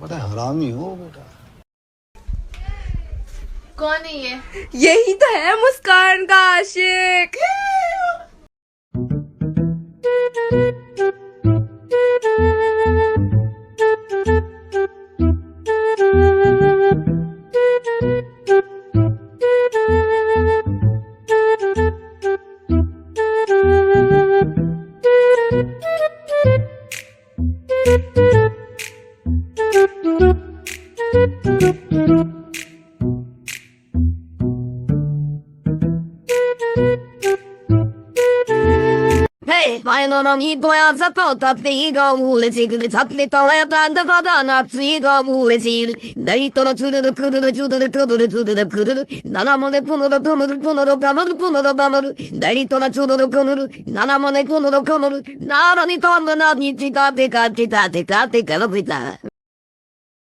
बड़ा हरामी हो बेटा। कौन है ये? यही तो है मुस्कान का आशिक।前ののにとやざとたっていがうれしくてたってとやたんだかだなついがうれしいダイトのつるるくるるつるるくるるつるるくるる七もねぷのろぷのろぷのろぱのるぷのろぱのるダイトのつるるくるる七もねぷのろくのるならにとんだなにちたてかちたてかてかのびた